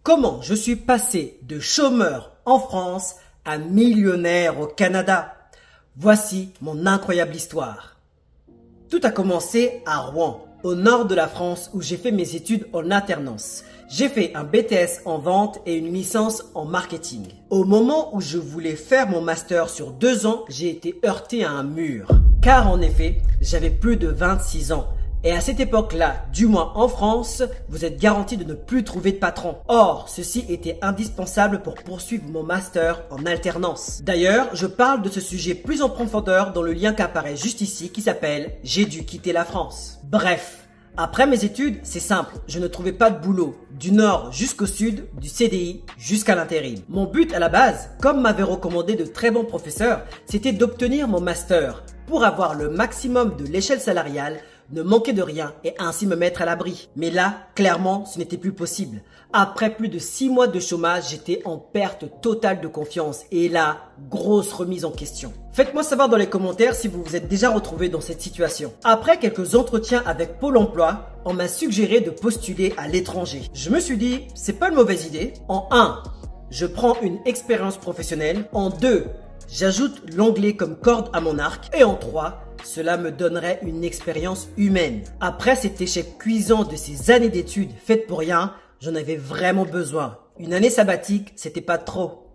Comment je suis passé de chômeur en France à millionnaire au Canada? Voici mon incroyable histoire. Tout a commencé à Rouen, au nord de la France, où j'ai fait mes études en alternance. J'ai fait un BTS en vente et une licence en marketing. Au moment où je voulais faire mon master sur 2 ans, j'ai été heurté à un mur. Car en effet, j'avais plus de 26 ans. Et à cette époque-là, du moins en France, vous êtes garanti de ne plus trouver de patron. Or, ceci était indispensable pour poursuivre mon master en alternance. D'ailleurs, je parle de ce sujet plus en profondeur dans le lien qui apparaît juste ici qui s'appelle « J'ai dû quitter la France ». Bref, après mes études, c'est simple, je ne trouvais pas de boulot, du nord jusqu'au sud, du CDI jusqu'à l'intérim. Mon but à la base, comme m'avaient recommandé de très bons professeurs, c'était d'obtenir mon master pour avoir le maximum de l'échelle salariale, ne manquer de rien et ainsi me mettre à l'abri. Mais là, clairement, ce n'était plus possible. Après plus de 6 mois de chômage, j'étais en perte totale de confiance et là, grosse remise en question. Faites-moi savoir dans les commentaires si vous vous êtes déjà retrouvé dans cette situation. Après quelques entretiens avec Pôle emploi, on m'a suggéré de postuler à l'étranger. Je me suis dit, c'est pas une mauvaise idée. En 1, je prends une expérience professionnelle. En 2, j'ajoute l'anglais comme corde à mon arc. Et en 3, cela me donnerait une expérience humaine. Après cet échec cuisant de ces années d'études faites pour rien, j'en avais vraiment besoin. Une année sabbatique, c'était pas trop.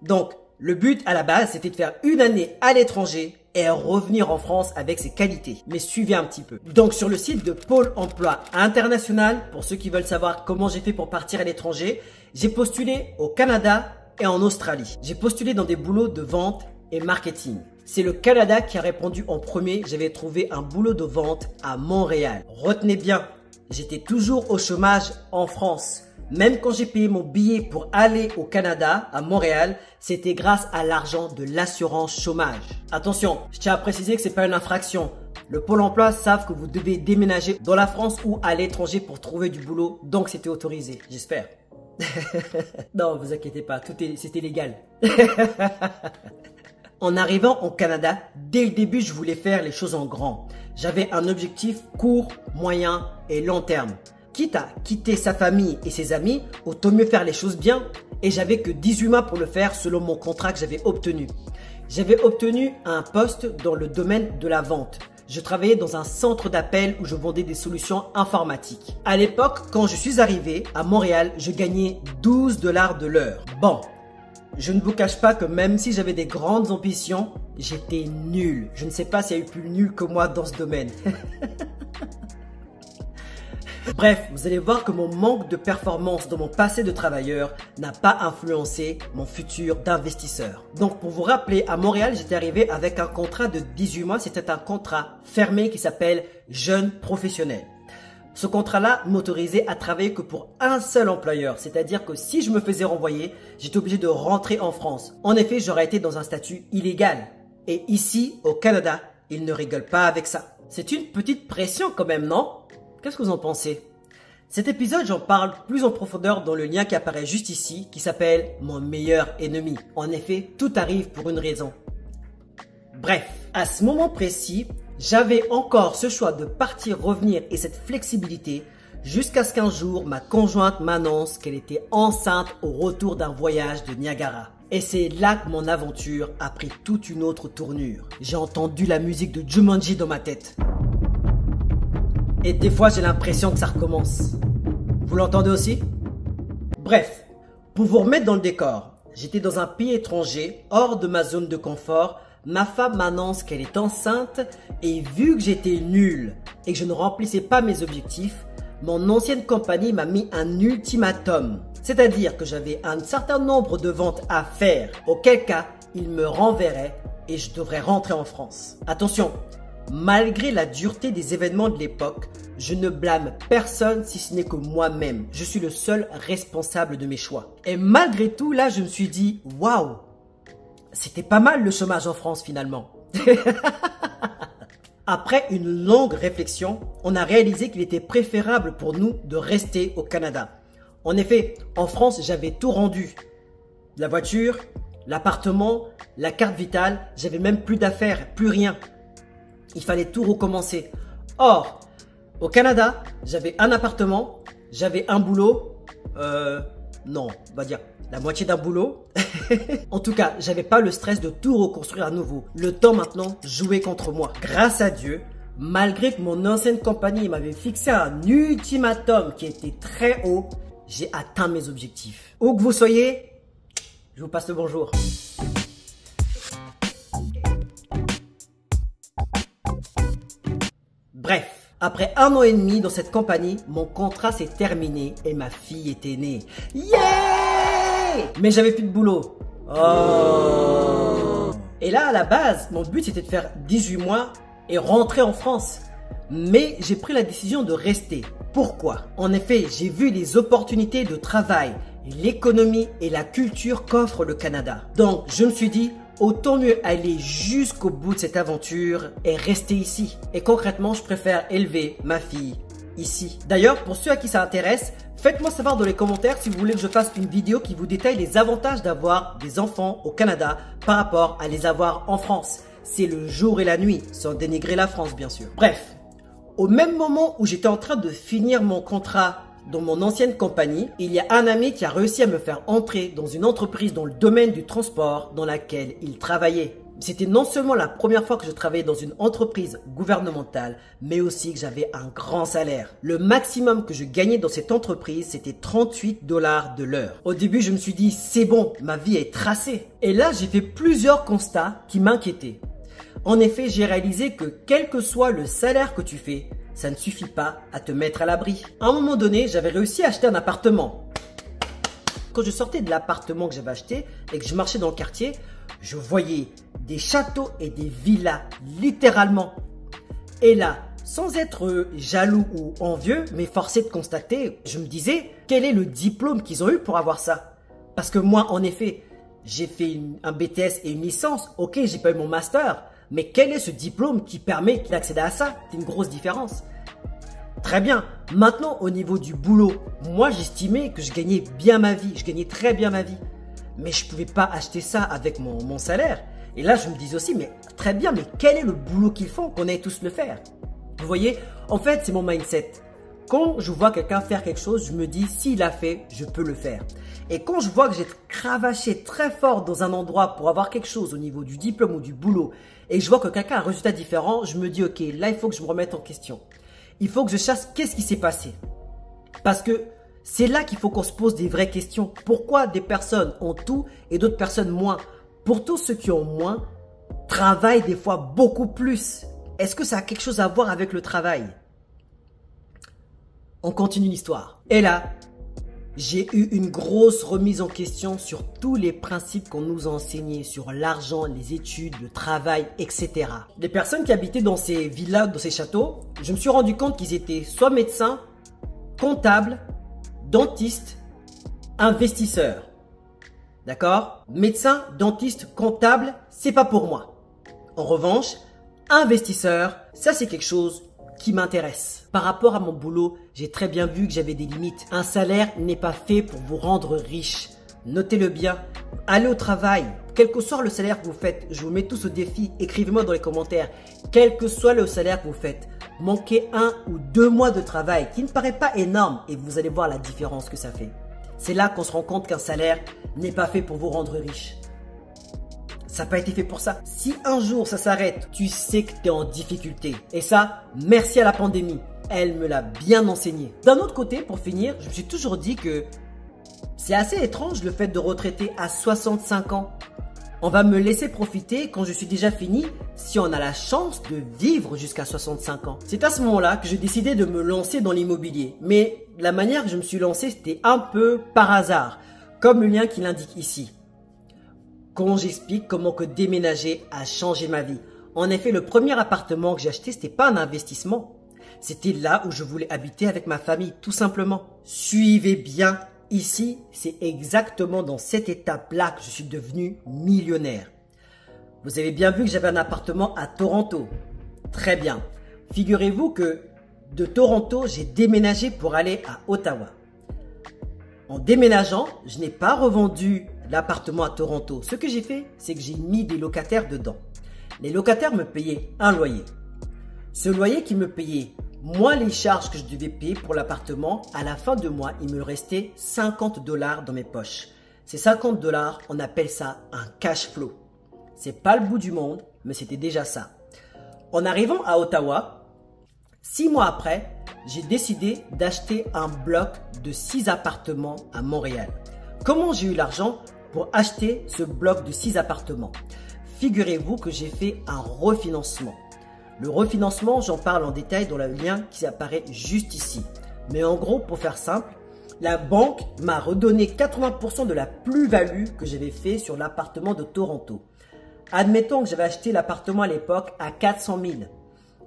Donc, le but à la base, c'était de faire une année à l'étranger et revenir en France avec ses qualités. Mais suivez un petit peu. Donc, sur le site de Pôle emploi international, pour ceux qui veulent savoir comment j'ai fait pour partir à l'étranger, j'ai postulé au Canada et en Australie. J'ai postulé dans des boulots de vente et marketing. C'est le Canada qui a répondu en premier. J'avais trouvé un boulot de vente à Montréal. Retenez bien, j'étais toujours au chômage en France. Même quand j'ai payé mon billet pour aller au Canada, à Montréal, c'était grâce à l'argent de l'assurance chômage. Attention, je tiens à préciser que c'est pas une infraction. Le Pôle emploi savent que vous devez déménager dans la France ou à l'étranger pour trouver du boulot, donc c'était autorisé, j'espère. Non, vous inquiétez pas, c'était légal. En arrivant au Canada, dès le début, je voulais faire les choses en grand. J'avais un objectif court, moyen et long terme. Quitte à quitter sa famille et ses amis, autant mieux faire les choses bien. Et j'avais que 18 mois pour le faire selon mon contrat que j'avais obtenu. J'avais obtenu un poste dans le domaine de la vente. Je travaillais dans un centre d'appel où je vendais des solutions informatiques. À l'époque, quand je suis arrivé à Montréal, je gagnais 12 $ de l'heure. Bon. Je ne vous cache pas que même si j'avais des grandes ambitions, j'étais nul. Je ne sais pas s'il y a eu plus nul que moi dans ce domaine. Bref, vous allez voir que mon manque de performance dans mon passé de travailleur n'a pas influencé mon futur d'investisseur. Donc pour vous rappeler, à Montréal, j'étais arrivé avec un contrat de 18 mois. C'était un contrat fermé qui s'appelle jeune professionnel. Ce contrat-là m'autorisait à travailler que pour un seul employeur, c'est-à-dire que si je me faisais renvoyer, j'étais obligé de rentrer en France. En effet, j'aurais été dans un statut illégal. Et ici, au Canada, ils ne rigolent pas avec ça. C'est une petite pression quand même, non? Qu'est-ce que vous en pensez? Cet épisode, j'en parle plus en profondeur dans le lien qui apparaît juste ici, qui s'appelle « Mon meilleur ennemi ». En effet, tout arrive pour une raison. Bref, à ce moment précis, j'avais encore ce choix de partir, revenir et cette flexibilité jusqu'à ce qu'un jour, ma conjointe m'annonce qu'elle était enceinte au retour d'un voyage de Niagara. Et c'est là que mon aventure a pris toute une autre tournure. J'ai entendu la musique de Jumanji dans ma tête. Et des fois, j'ai l'impression que ça recommence. Vous l'entendez aussi? Bref, pour vous remettre dans le décor, j'étais dans un pays étranger, hors de ma zone de confort. Ma femme m'annonce qu'elle est enceinte et vu que j'étais nul et que je ne remplissais pas mes objectifs, mon ancienne compagnie m'a mis un ultimatum. C'est-à-dire que j'avais un certain nombre de ventes à faire, auquel cas ils me renverraient et je devrais rentrer en France. Attention, malgré la dureté des événements de l'époque, je ne blâme personne si ce n'est que moi-même. Je suis le seul responsable de mes choix. Et malgré tout, là, je me suis dit, waouh! C'était pas mal le chômage en France finalement. Après une longue réflexion, on a réalisé qu'il était préférable pour nous de rester au Canada. En effet, en France, j'avais tout rendu. La voiture, l'appartement, la carte vitale, j'avais même plus d'affaires, plus rien. Il fallait tout recommencer. Or, au Canada, j'avais un appartement, j'avais un boulot, Non, on va dire la moitié d'un boulot. En tout cas, j'avais pas le stress de tout reconstruire à nouveau. Le temps maintenant jouait contre moi. Grâce à Dieu, malgré que mon ancienne compagnie m'avait fixé un ultimatum qui était très haut, j'ai atteint mes objectifs. Où que vous soyez, je vous passe le bonjour. Bref, après 1 an et demi dans cette compagnie, mon contrat s'est terminé et ma fille était née. Yeah! Mais j'avais plus de boulot. Oh! Et là, à la base, mon but c'était de faire 18 mois et rentrer en France. Mais j'ai pris la décision de rester. Pourquoi? En effet, j'ai vu les opportunités de travail, l'économie et la culture qu'offre le Canada. Donc, je me suis dit, autant mieux aller jusqu'au bout de cette aventure et rester ici. Et concrètement, je préfère élever ma fille ici. D'ailleurs, pour ceux à qui ça intéresse, faites-moi savoir dans les commentaires si vous voulez que je fasse une vidéo qui vous détaille les avantages d'avoir des enfants au Canada par rapport à les avoir en France. C'est le jour et la nuit, sans dénigrer la France bien sûr. Bref, au même moment où j'étais en train de finir mon contrat dans mon ancienne compagnie, il y a un ami qui a réussi à me faire entrer dans une entreprise dans le domaine du transport dans laquelle il travaillait. C'était non seulement la première fois que je travaillais dans une entreprise gouvernementale, mais aussi que j'avais un grand salaire. Le maximum que je gagnais dans cette entreprise, c'était 38 $ de l'heure. Au début, je me suis dit, c'est bon, ma vie est tracée. Et là, j'ai fait plusieurs constats qui m'inquiétaient. En effet, j'ai réalisé que quel que soit le salaire que tu fais, ça ne suffit pas à te mettre à l'abri. À un moment donné, j'avais réussi à acheter un appartement. Quand je sortais de l'appartement que j'avais acheté et que je marchais dans le quartier, je voyais des châteaux et des villas, littéralement. Et là, sans être jaloux ou envieux, mais forcé de constater, je me disais, quel est le diplôme qu'ils ont eu pour avoir ça? Parce que moi, en effet, j'ai fait un BTS et une licence. Ok, j'ai pas eu mon master. Mais quel est ce diplôme qui permet d'accéder à ça? C'est une grosse différence. Très bien. Maintenant, au niveau du boulot, moi, j'estimais que je gagnais bien ma vie. Je gagnais très bien ma vie. Mais je ne pouvais pas acheter ça avec mon salaire. Et là, je me disais aussi, mais très bien, mais quel est le boulot qu'ils font qu'on aille tous le faire? Vous voyez, en fait, c'est mon mindset. Quand je vois quelqu'un faire quelque chose, je me dis, s'il l'a fait, je peux le faire. Et quand je vois que j'ai cravaché très fort dans un endroit pour avoir quelque chose au niveau du diplôme ou du boulot, et je vois que quelqu'un a un résultat différent, je me dis, ok, là, il faut que je me remette en question. Il faut que je cherche qu'est-ce qui s'est passé. Parce que c'est là qu'il faut qu'on se pose des vraies questions. Pourquoi des personnes ont tout et d'autres personnes moins? Pour tous ceux qui ont moins, travaillent des fois beaucoup plus. Est-ce que ça a quelque chose à voir avec le travail? On continue l'histoire. Et là, j'ai eu une grosse remise en question sur tous les principes qu'on nous a enseignés, sur l'argent, les études, le travail, etc. Les personnes qui habitaient dans ces villas, dans ces châteaux, je me suis rendu compte qu'ils étaient soit médecins, comptables, dentistes, investisseurs. D'accord? Médecin, dentiste, comptable, c'est pas pour moi. En revanche, investisseur, ça c'est quelque chose qui m'intéresse. Par rapport à mon boulot, j'ai très bien vu que j'avais des limites. Un salaire n'est pas fait pour vous rendre riche. Notez-le bien. Allez au travail. Quel que soit le salaire que vous faites, je vous mets tous au défi. Écrivez-moi dans les commentaires. Quel que soit le salaire que vous faites, manquez 1 ou 2 mois de travail qui ne paraît pas énorme et vous allez voir la différence que ça fait. C'est là qu'on se rend compte qu'un salaire n'est pas fait pour vous rendre riche. Ça n'a pas été fait pour ça. Si un jour ça s'arrête, tu sais que tu es en difficulté. Et ça, merci à la pandémie. Elle me l'a bien enseigné. D'un autre côté, pour finir, je me suis toujours dit que c'est assez étrange le fait de retraiter à 65 ans. On va me laisser profiter quand je suis déjà fini si on a la chance de vivre jusqu'à 65 ans. C'est à ce moment-là que j'ai décidé de me lancer dans l'immobilier. Mais la manière que je me suis lancé, c'était un peu par hasard, comme le lien qui l'indique ici. Quand j'explique comment que déménager a changé ma vie. En effet, le premier appartement que j'ai acheté, c'était pas un investissement. C'était là où je voulais habiter avec ma famille, tout simplement. Suivez bien, ici, c'est exactement dans cette étape-là que je suis devenu millionnaire. Vous avez bien vu que j'avais un appartement à Toronto. Très bien. Figurez-vous que de Toronto, j'ai déménagé pour aller à Ottawa. En déménageant, je n'ai pas revendu l'appartement à Toronto. Ce que j'ai fait, c'est que j'ai mis des locataires dedans. Les locataires me payaient un loyer. Ce loyer qui me payait moins les charges que je devais payer pour l'appartement, à la fin de mois, il me restait 50 $ dans mes poches. Ces 50 $, on appelle ça un cash flow. C'est pas le bout du monde, mais c'était déjà ça. En arrivant à Ottawa, 6 mois après, j'ai décidé d'acheter un bloc de 6 appartements à Montréal. Comment j'ai eu l'argent pour acheter ce bloc de 6 appartements? Figurez-vous que j'ai fait un refinancement. Le refinancement, j'en parle en détail dans le lien qui apparaît juste ici. Mais en gros, pour faire simple, la banque m'a redonné 80% de la plus-value que j'avais fait sur l'appartement de Toronto. Admettons que j'avais acheté l'appartement à l'époque à 400 000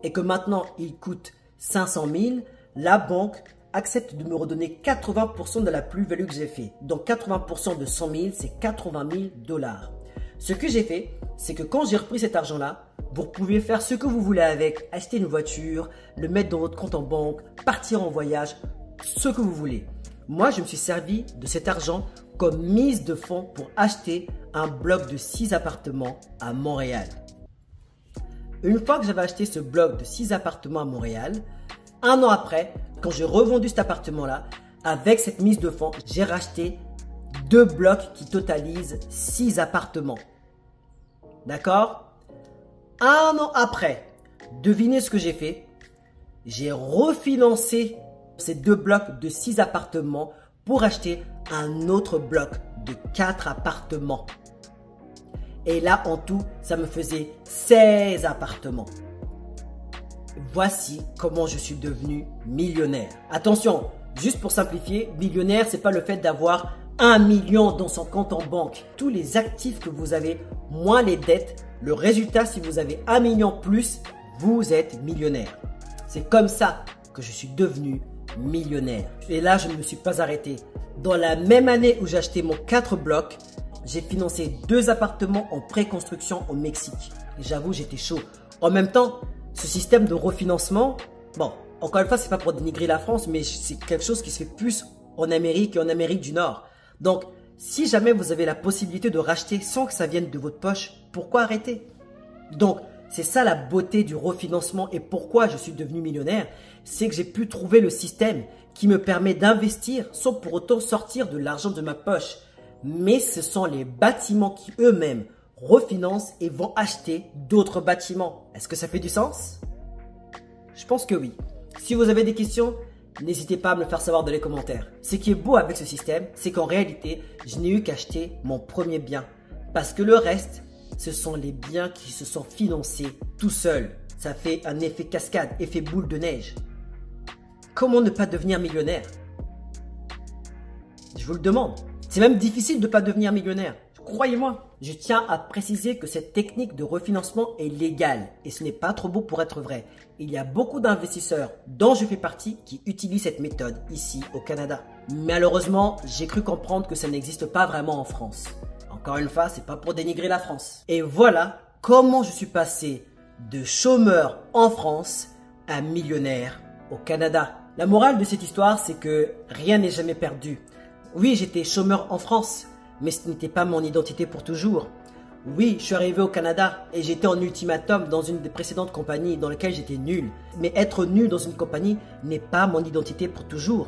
et que maintenant il coûte 500 000, la banque accepte de me redonner 80% de la plus-value que j'ai fait. Donc 80% de 100 000, c'est 80 000 $. Ce que j'ai fait, c'est que quand j'ai repris cet argent-là, vous pouvez faire ce que vous voulez avec, acheter une voiture, le mettre dans votre compte en banque, partir en voyage, ce que vous voulez. Moi, je me suis servi de cet argent comme mise de fonds pour acheter un bloc de 6 appartements à Montréal. Une fois que j'avais acheté ce bloc de 6 appartements à Montréal, un an après, quand j'ai revendu cet appartement-là, avec cette mise de fonds, j'ai racheté 2 blocs qui totalisent 6 appartements. D'accord? Un an après, devinez ce que j'ai fait? J'ai refinancé ces 2 blocs de 6 appartements pour acheter un autre bloc de 4 appartements. Et là, en tout, ça me faisait 16 appartements. Voici comment je suis devenu millionnaire. Attention, juste pour simplifier, millionnaire, c'est pas le fait d'avoir 1 million dans son compte en banque. Tous les actifs que vous avez, moins les dettes, le résultat, si vous avez 1 million plus, vous êtes millionnaire. C'est comme ça que je suis devenu millionnaire. Et là, je ne me suis pas arrêté. Dans la même année où j'ai acheté mon 4 blocs, j'ai financé 2 appartements en préconstruction au Mexique. Et j'avoue, j'étais chaud. En même temps, ce système de refinancement, bon, encore une fois, c'est pas pour dénigrer la France, mais c'est quelque chose qui se fait plus en Amérique et en Amérique du Nord. Donc, si jamais vous avez la possibilité de racheter sans que ça vienne de votre poche, pourquoi arrêter? Donc, c'est ça la beauté du refinancement et pourquoi je suis devenu millionnaire, c'est que j'ai pu trouver le système qui me permet d'investir sans pour autant sortir de l'argent de ma poche. Mais ce sont les bâtiments qui eux-mêmes refinancent et vont acheter d'autres bâtiments. Est-ce que ça fait du sens? Je pense que oui. Si vous avez des questions, n'hésitez pas à me le faire savoir dans les commentaires. Ce qui est beau avec ce système, c'est qu'en réalité, je n'ai eu qu'acheter mon premier bien. Parce que le reste, ce sont les biens qui se sont financés tout seuls. Ça fait un effet cascade, effet boule de neige. Comment ne pas devenir millionnaire? Je vous le demande. C'est même difficile de ne pas devenir millionnaire. Croyez-moi. Je tiens à préciser que cette technique de refinancement est légale et ce n'est pas trop beau pour être vrai. Il y a beaucoup d'investisseurs, dont je fais partie, qui utilisent cette méthode ici au Canada. Malheureusement, j'ai cru comprendre que ça n'existe pas vraiment en France. Encore une fois, c'est pas pour dénigrer la France. Et voilà comment je suis passé de chômeur en France à millionnaire au Canada. La morale de cette histoire, c'est que rien n'est jamais perdu. Oui, j'étais chômeur en France, mais ce n'était pas mon identité pour toujours. Oui, je suis arrivé au Canada et j'étais en ultimatum dans une des précédentes compagnies dans lesquelles j'étais nul. Mais être nul dans une compagnie n'est pas mon identité pour toujours.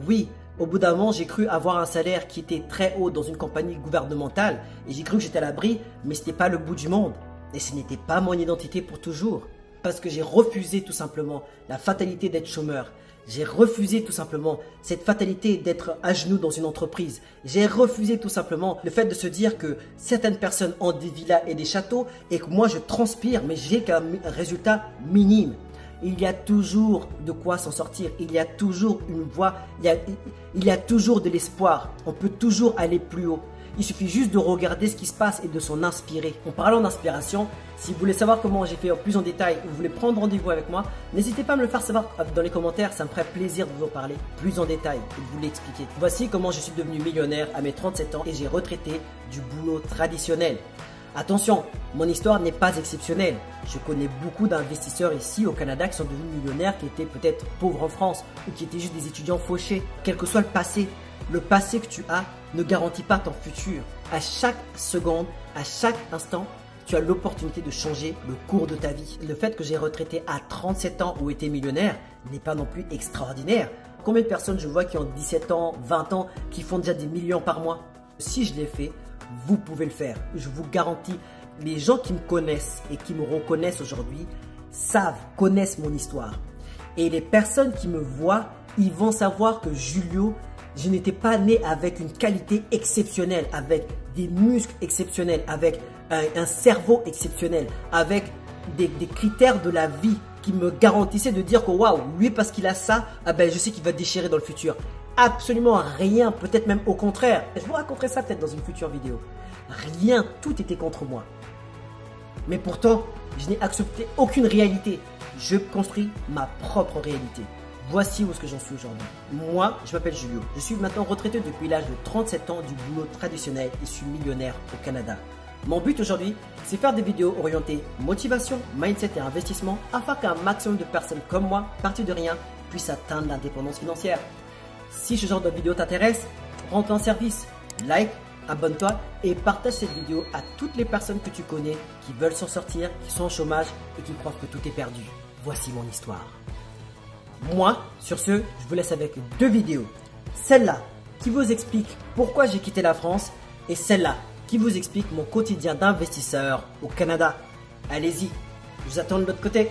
Oui, au bout d'un moment, j'ai cru avoir un salaire qui était très haut dans une compagnie gouvernementale et j'ai cru que j'étais à l'abri, mais ce n'était pas le bout du monde. Et ce n'était pas mon identité pour toujours. Parce que j'ai refusé tout simplement la fatalité d'être chômeur. J'ai refusé tout simplement cette fatalité d'être à genoux dans une entreprise. J'ai refusé tout simplement le fait de se dire que certaines personnes ont des villas et des châteaux et que moi je transpire mais j'ai qu'un résultat minime. Il y a toujours de quoi s'en sortir, il y a toujours une voie, il y a toujours de l'espoir, on peut toujours aller plus haut. Il suffit juste de regarder ce qui se passe et de s'en inspirer. En parlant d'inspiration, si vous voulez savoir comment j'ai fait plus en détail ou vous voulez prendre rendez-vous avec moi, n'hésitez pas à me le faire savoir dans les commentaires, ça me ferait plaisir de vous en parler plus en détail et de vous l'expliquer. Voici comment je suis devenu millionnaire à mes 37 ans et j'ai retraité du boulot traditionnel. Attention, mon histoire n'est pas exceptionnelle. Je connais beaucoup d'investisseurs ici au Canada qui sont devenus millionnaires, qui étaient peut-être pauvres en France ou qui étaient juste des étudiants fauchés. Quel que soit le passé que tu as ne garantit pas ton futur. À chaque seconde, à chaque instant, tu as l'opportunité de changer le cours de ta vie. Le fait que j'ai retraité à 37 ans ou été millionnaire, n'est pas non plus extraordinaire. Combien de personnes je vois qui ont 17 ans, 20 ans, qui font déjà des millions par mois? Si je l'ai fait, vous pouvez le faire. Je vous garantis, les gens qui me connaissent et qui me reconnaissent aujourd'hui connaissent mon histoire. Et les personnes qui me voient, ils vont savoir que Julio, je n'étais pas né avec une qualité exceptionnelle, avec des muscles exceptionnels, avec un cerveau exceptionnel, avec des critères de la vie qui me garantissaient de dire que waouh, lui parce qu'il a ça, ah ben je sais qu'il va déchirer dans le futur. Absolument rien, peut-être même au contraire. Je vous raconterai ça peut-être dans une future vidéo. Rien, tout était contre moi. Mais pourtant, je n'ai accepté aucune réalité. Je construis ma propre réalité. Voici où est-ce que j'en suis aujourd'hui. Moi, je m'appelle Julio. Je suis maintenant retraité depuis l'âge de 37 ans du boulot traditionnel et je suis millionnaire au Canada. Mon but aujourd'hui, c'est faire des vidéos orientées motivation, mindset et investissement afin qu'un maximum de personnes comme moi, parties de rien, puissent atteindre l'indépendance financière. Si ce genre de vidéo t'intéresse, rends en service, like, abonne-toi et partage cette vidéo à toutes les personnes que tu connais qui veulent s'en sortir, qui sont au chômage et qui croient que tout est perdu. Voici mon histoire. Moi, sur ce, je vous laisse avec deux vidéos. Celle-là qui vous explique pourquoi j'ai quitté la France et celle-là qui vous explique mon quotidien d'investisseur au Canada. Allez-y, je vous attends de l'autre côté.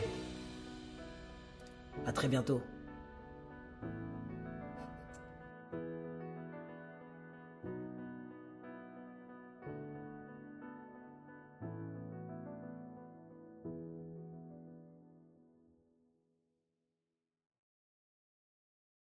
À très bientôt.